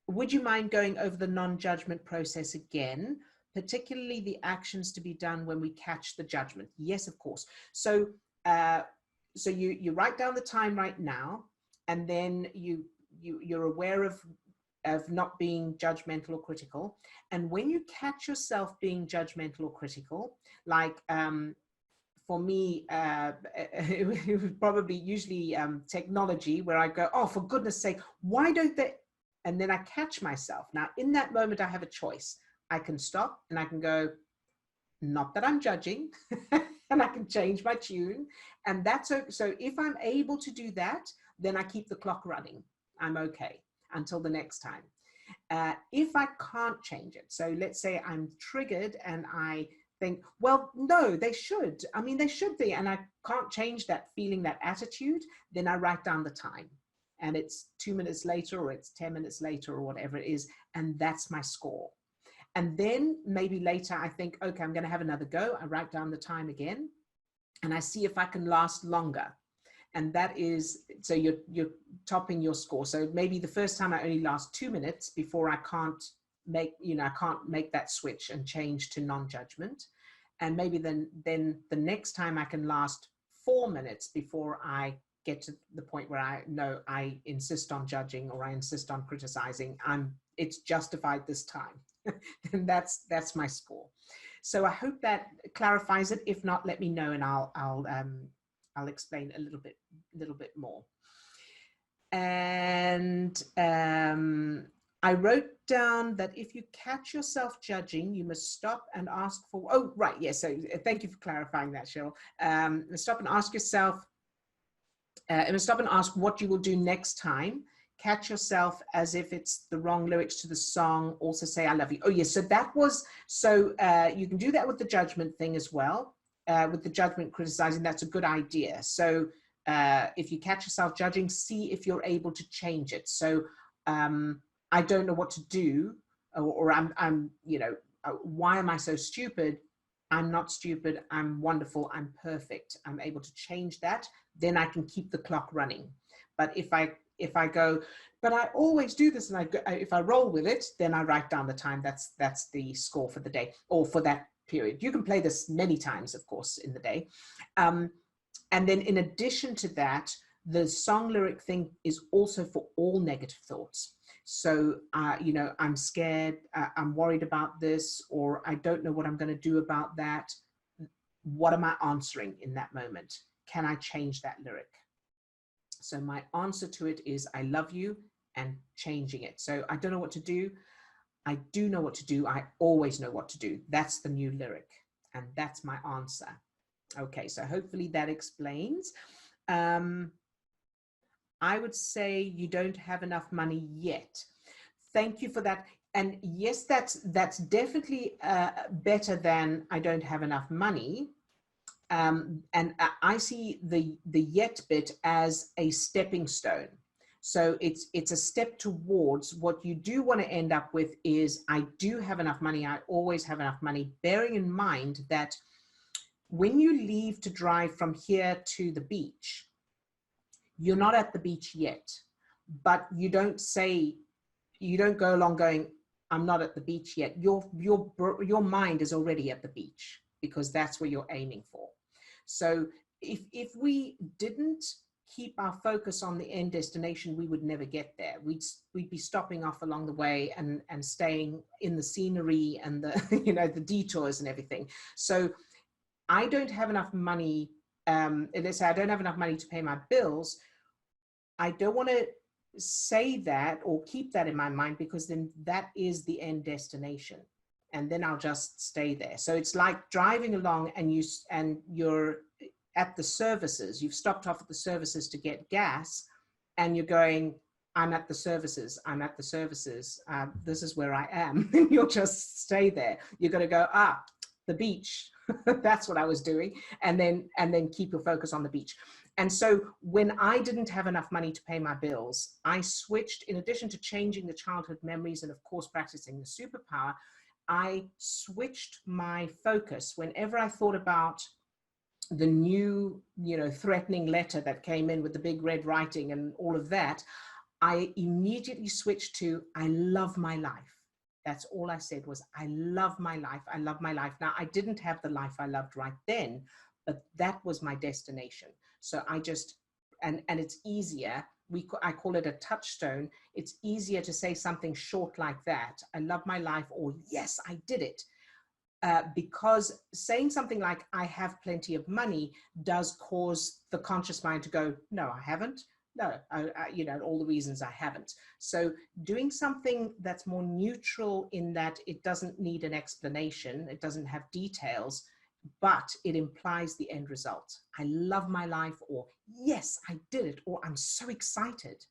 would you mind going over the non-judgment process again, particularly the actions to be done when we catch the judgment? Yes, of course. So you write down the time right now, and then you're aware of not being judgmental or critical. And when you catch yourself being judgmental or critical, like for me, it was probably usually technology, where I go, oh, for goodness sake, why don't they? And then I catch myself. Now, in that moment, I have a choice. I can stop and I can go, not that I'm judging, and I can change my tune. And that's okay. So if I'm able to do that, then I keep the clock running. I'm okay until the next time. If I can't change it, so let's say I'm triggered and I think, well, no, they should. I mean, they should be. And I can't change that feeling, that attitude, then I write down the time. And it's 2 minutes later, or it's 10 minutes later, or whatever it is. And that's my score. And then maybe later I think, okay, I'm going to have another go. I write down the time again, and I see if I can last longer. And that is, so you're topping your score. So maybe the first time I only last 2 minutes before I can't make, I can't make that switch and change to non-judgment. And maybe then the next time I can last 4 minutes before I get to the point where I know I insist on judging, or I insist on criticizing. It's justified this time. And that's my score. So I hope that clarifies it. If not, let me know, and I'll explain a little bit more. And I wrote down that if you catch yourself judging, you must stop and ask for, oh, right, yes. So thank you for clarifying that, Cheryl. Stop and ask yourself, stop and ask what you will do next time. Catch yourself as if it's the wrong lyrics to the song. Also say, I love you. Oh, yes. So that was, so you can do that with the judgment thing as well. With the judgment criticizing, that's a good idea. So if you catch yourself judging, see if you're able to change it. So I don't know what to do, or I'm why am I so stupid? I'm not stupid. I'm wonderful. I'm perfect. I'm able to change that. Then I can keep the clock running. But if I go, but I always do this, and if I roll with it, then I write down the time. That's the score for the day, or for that period. You can play this many times, of course, in the day. And then in addition to that, the song lyric thing is also for all negative thoughts. So, I'm scared, I'm worried about this, or I don't know what I'm going to do about that. What am I answering in that moment? Can I change that lyric? So my answer to it is, I love you, and changing it. So I don't know what to do. I do know what to do. I always know what to do. That's the new lyric. And that's my answer. Okay, so hopefully that explains. I would say you don't have enough money yet. Thank you for that. And yes, that's definitely better than I don't have enough money. And I see the yet bit as a stepping stone. So it's a step towards what you do want to end up with is, I do have enough money. I always have enough money, bearing in mind that when you leave to drive from here to the beach, you're not at the beach yet, but you don't go along going, I'm not at the beach yet. Your mind is already at the beach, because that's where you're aiming for. So if we didn't keep our focus on the end destination, we would never get there. We'd be stopping off along the way and staying in the scenery and the the detours and everything. So I don't have enough money. Let's say I don't have enough money to pay my bills. I don't want to say that or keep that in my mind, because then that is the end destination. and then I'll just stay there. So it's like driving along and you're at the services. You've stopped off at the services to get gas, and you're going, I'm at the services. I'm at the services. This is where I am. And you'll just stay there. You're going to go, the beach. That's what I was doing. And then keep your focus on the beach. And so when I didn't have enough money to pay my bills, I switched, in addition to changing the childhood memories and of course practicing the superpower, I switched my focus. Whenever I thought about the new, threatening letter that came in with the big red writing and all of that, I immediately switched to, I love my life. That's all I said was, I love my life. I love my life. Now, I didn't have the life I loved right then, but that was my destination. So I just, and it's easier. I call it a touchstone. It's easier to say something short like that. I love my life, or yes, I did it. Because saying something like, I have plenty of money, does cause the conscious mind to go, no, I haven't. No, all the reasons I haven't. So doing something that's more neutral in that it doesn't need an explanation, it doesn't have details, but it implies the end result. I love my life, or yes, I did it, or I'm so excited.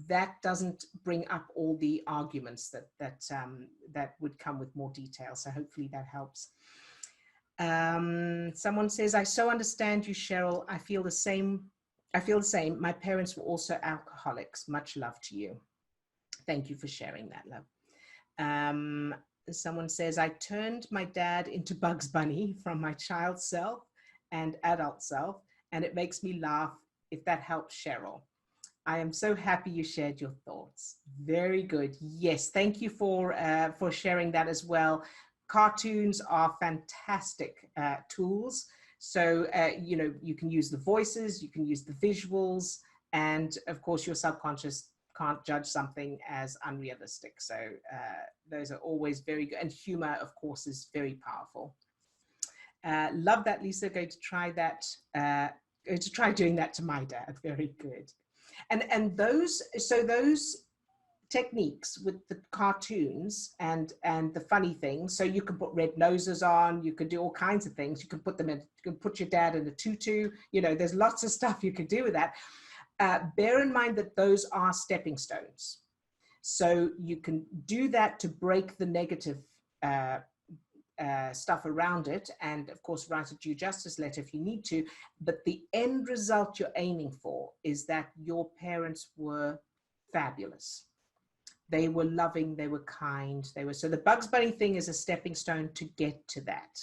That doesn't bring up all the arguments that would come with more detail. So hopefully that helps. Someone says, I so understand you, Cheryl. I feel the same. My parents were also alcoholics. Much love to you. Thank you for sharing that, love. Someone says, I turned my dad into Bugs Bunny from my child self and adult self, and it makes me laugh. If that helps, Cheryl. I am so happy you shared your thoughts. Very good. Yes, thank you for sharing that as well. Cartoons are fantastic tools. So, you can use the voices, you can use the visuals, and of course your subconscious can't judge something as unrealistic. So those are always very good. And humor, of course, is very powerful. Love that, Lisa. Going to try that, going to try doing that to my dad. Very good. And those techniques with the cartoons and the funny things, so you can put red noses on, you could do all kinds of things, you can put them in, you can put your dad in a tutu, there's lots of stuff you could do with that. Bear in mind that those are stepping stones, so you can do that to break the negative stuff around it, and of course write a due justice letter if you need to, but the end result you're aiming for is that your parents were fabulous. They were loving, they were kind, so the Bugs Bunny thing is a stepping stone to get to that.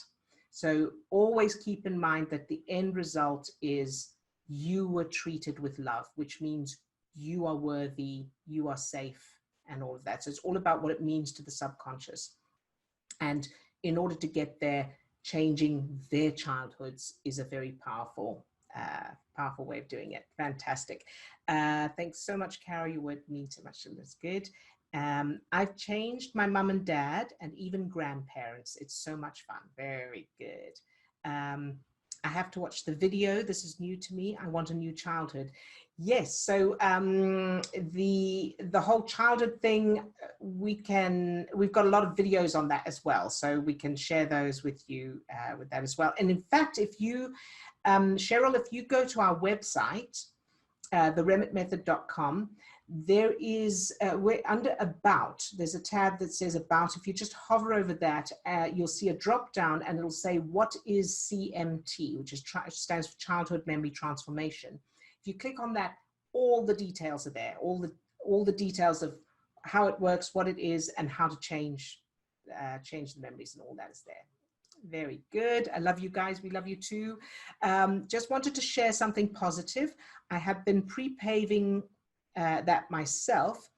So always keep in mind that the end result is you were treated with love, which means you are worthy, you are safe, and all of that. So it's all about what it means to the subconscious. And in order to get there, changing their childhoods is a very powerful way of doing it. Fantastic. Thanks so much, Carol. Your word means so much. That's good. I've changed my mum and dad and even grandparents. It's so much fun. Very good. I have to watch the video. This is new to me. I want a new childhood. Yes. So the whole childhood thing, we've got a lot of videos on that as well. So we can share those with you with that as well. And in fact, if you, Cheryl, if you go to our website, theremmertmethod.com, there is, we're under About, there's a tab that says About. If you just hover over that, you'll see a drop down and it'll say, what is CMT, which stands for Childhood Memory Transformation. If you click on that, all the details are there, all the details of how it works, what it is, and how to change the memories, and all that is there. Very good. I love you guys. We love you too. Just wanted to share something positive. I have been pre-paving that myself,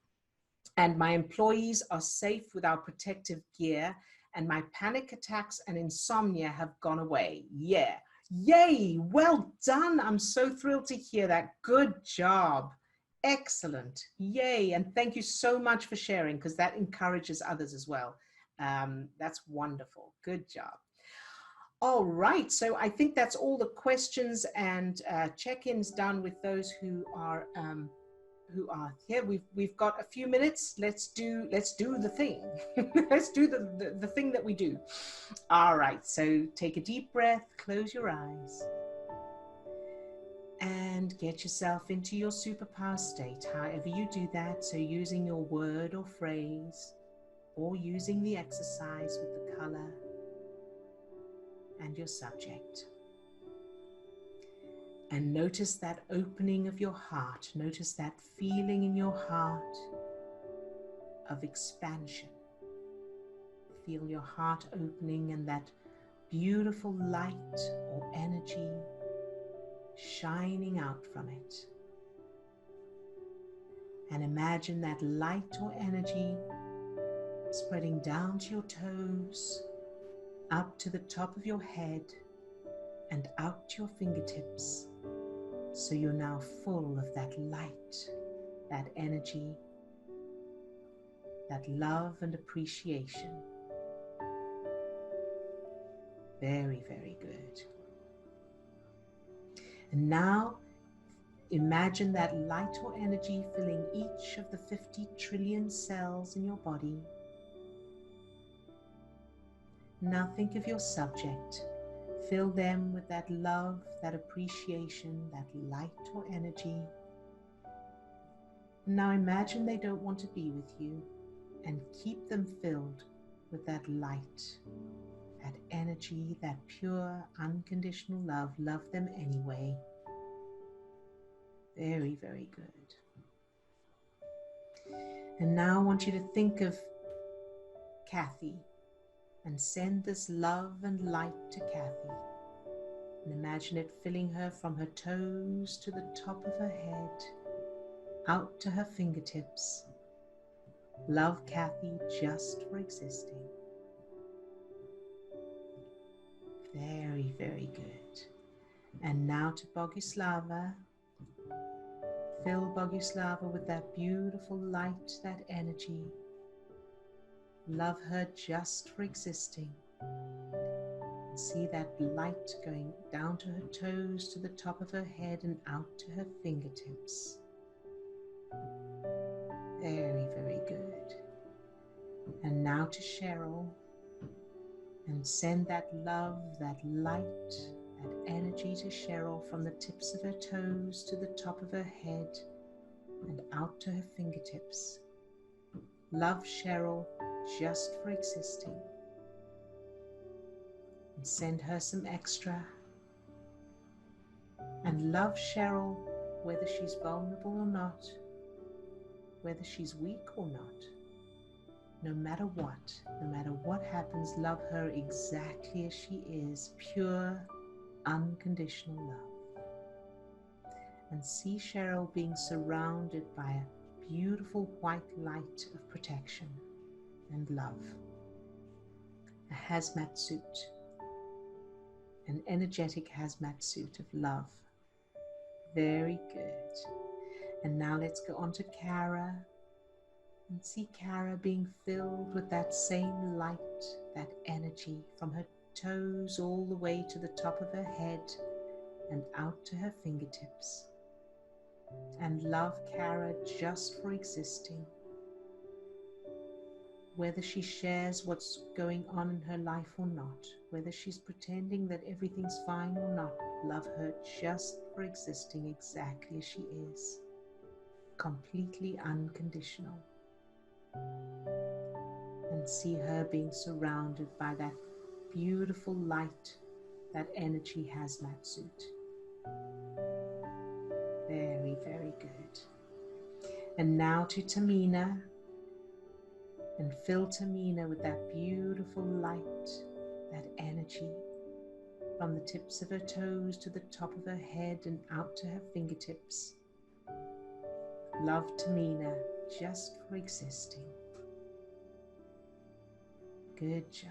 and my employees are safe with our protective gear, and my panic attacks and insomnia have gone away. Yeah. Yay. Well done. I'm so thrilled to hear that. Good job. Excellent. Yay. And thank you so much for sharing, because that encourages others as well. That's wonderful. Good job. All right, so I think that's all the questions and check-ins done with those who are who are here. We've got a few minutes. Let's do the thing. Let's do the thing that we do. All right, so take a deep breath, close your eyes, and get yourself into your superpower state, however you do that. So using your word or phrase, or using the exercise with the color and your subject. And notice that opening of your heart. Notice that feeling in your heart of expansion. Feel your heart opening and that beautiful light or energy shining out from it. And imagine that light or energy spreading down to your toes, up to the top of your head, and out to your fingertips. So you're now full of that light, that energy, that love and appreciation. Very, very good. And now imagine that light or energy filling each of the 50 trillion cells in your body. Now think of your subject. Fill them with that love, that appreciation, that light or energy. Now imagine they don't want to be with you, and keep them filled with that light, that energy, that pure, unconditional love. Love them anyway. Very, very good. And now I want you to think of Kathy and send this love and light to Kathy. And imagine it filling her from her toes to the top of her head, out to her fingertips. Love Kathy just for existing. Very, very good. And now to Boguslava. Fill Boguslava with that beautiful light, that energy. Love her just for existing. And see that light going down to her toes, to the top of her head, and out to her fingertips. Very, very good. And now to Cheryl. And send that love, that light, that energy to Cheryl from the tips of her toes to the top of her head and out to her fingertips. Love Cheryl just for existing. And send her some extra. And love Cheryl whether she's vulnerable or not, whether she's weak or not. No matter what happens, love her exactly as she is, pure, unconditional love. And see Cheryl being surrounded by a beautiful white light of protection and love. A hazmat suit, an energetic hazmat suit of love. Very good. And now let's go on to Kara. And see Kara being filled with that same light, that energy from her toes all the way to the top of her head and out to her fingertips. And love Kara just for existing. Whether she shares what's going on in her life or not, whether she's pretending that everything's fine or not, love her just for existing exactly as she is. Completely unconditional. And see her being surrounded by that beautiful light, that energy hazmat suit. Very, very good. And now to Tahmina. And fill Tahmina with that beautiful light, that energy from the tips of her toes to the top of her head and out to her fingertips. Love Tahmina just for existing. Good job.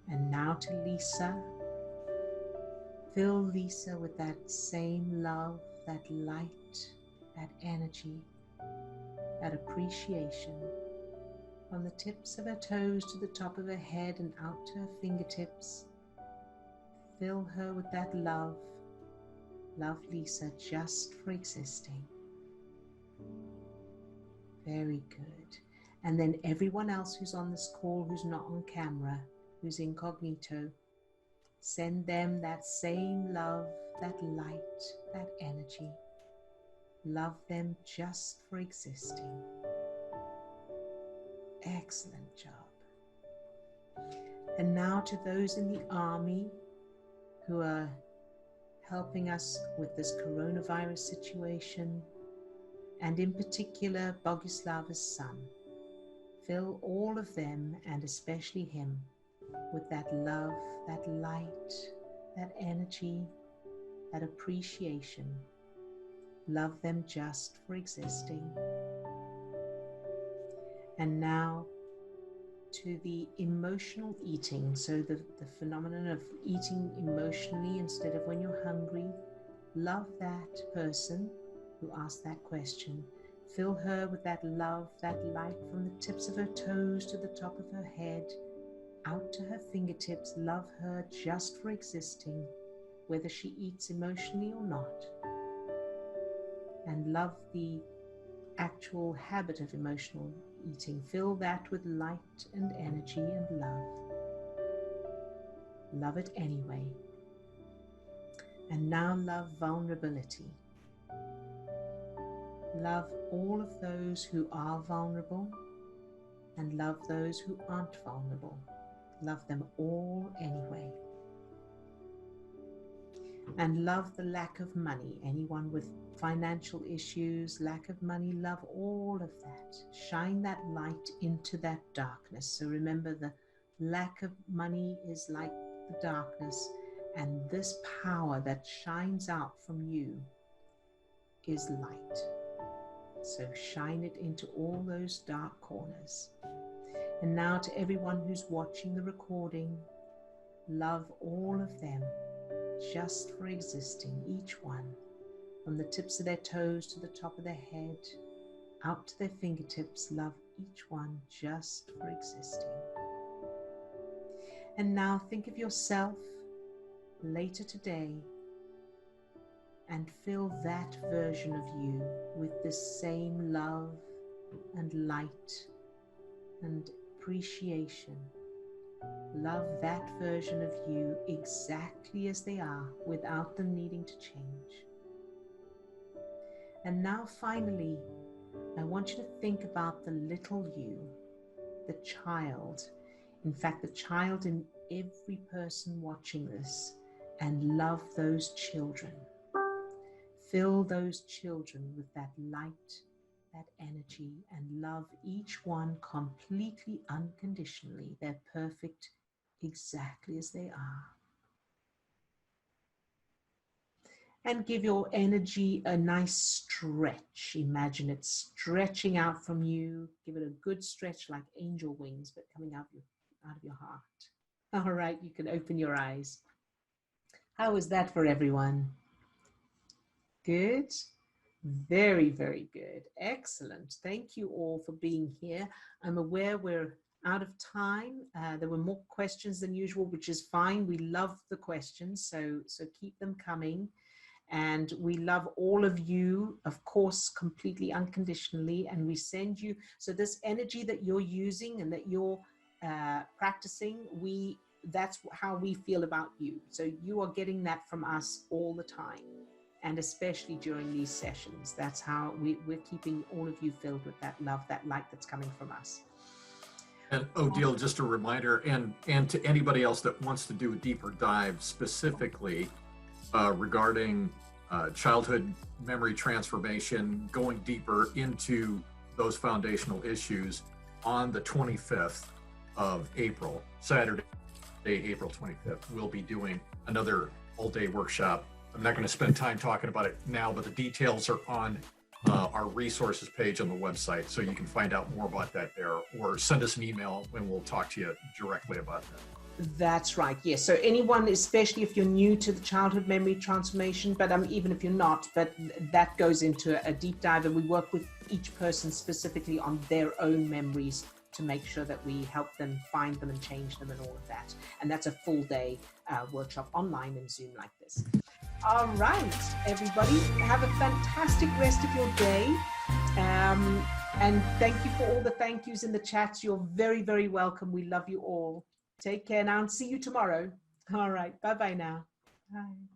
And now to Lisa. Fill Lisa with that same love, that light, that energy, that appreciation from the tips of her toes to the top of her head and out to her fingertips. Fill her with that love. Love Lisa just for existing. Very good. And then everyone else who's on this call, who's not on camera, who's incognito, send them that same love, that light, that energy. Love them just for existing. Excellent job. And now to those in the army who are helping us with this coronavirus situation, and in particular Boguslava's son. Fill all of them, and especially him, with that love, that light, that energy, that appreciation. Love them just for existing. And now to the emotional eating. So the phenomenon of eating emotionally instead of when you're hungry. Love that person who asked that question. Fill her with that love, that light from the tips of her toes to the top of her head, out to her fingertips. Love her just for existing, whether she eats emotionally or not. And love the actual habit of emotional eating. Fill that with light and energy and love. Love it anyway. And now love vulnerability. Love all of those who are vulnerable and love those who aren't vulnerable. Love them all anyway. And love the lack of money. Anyone with financial issues, lack of money, love all of that. Shine that light into that darkness. So remember, the lack of money is like the darkness, and this power that shines out from you is light. So shine it into all those dark corners. And now to everyone who's watching the recording, love all of them just for existing, each one, from the tips of their toes to the top of their head, out to their fingertips. Love each one just for existing. And now think of yourself later today and fill that version of you with this same love and light and appreciation. Love that version of you exactly as they are, without them needing to change. And now finally, I want you to think about the little you, the child. In fact, the child in every person watching this, and love those children. Fill those children with that light, that energy, and love each one completely unconditionally. They're perfect exactly as they are. And give your energy a nice stretch. Imagine it stretching out from you. Give it a good stretch like angel wings, but coming out of your heart. All right, you can open your eyes. How was that for everyone? Good? Very, very good. Excellent. Thank you all for being here. I'm aware we're out of time. There were more questions than usual, which is fine. We love the questions, so keep them coming. And we love all of you, of course, completely unconditionally. And we send you, so this energy that you're using and that you're practicing, that's how we feel about you. So you are getting that from us all the time. And especially during these sessions, that's how we're keeping all of you filled with that love, that light that's coming from us. And Odille, just a reminder, and to anybody else that wants to do a deeper dive specifically regarding childhood memory transformation, going deeper into those foundational issues, on the 25th of April, Saturday, April 25th, we'll be doing another all-day workshop. I'm not going to spend time talking about it now, but the details are on our resources page on the website, so you can find out more about that there, or send us an email and we'll talk to you directly about that. That's right, yes. So anyone, especially if you're new to the childhood memory transformation, but even if you're not, but that goes into a deep dive, and we work with each person specifically on their own memories to make sure that we help them find them and change them and all of that. And that's a full day workshop online in Zoom like this. All right, everybody, have a fantastic rest of your day. And thank you for all the thank yous in the chats. You're very, very welcome. We love you all. Take care now and see you tomorrow. All right. Bye-bye now. Bye.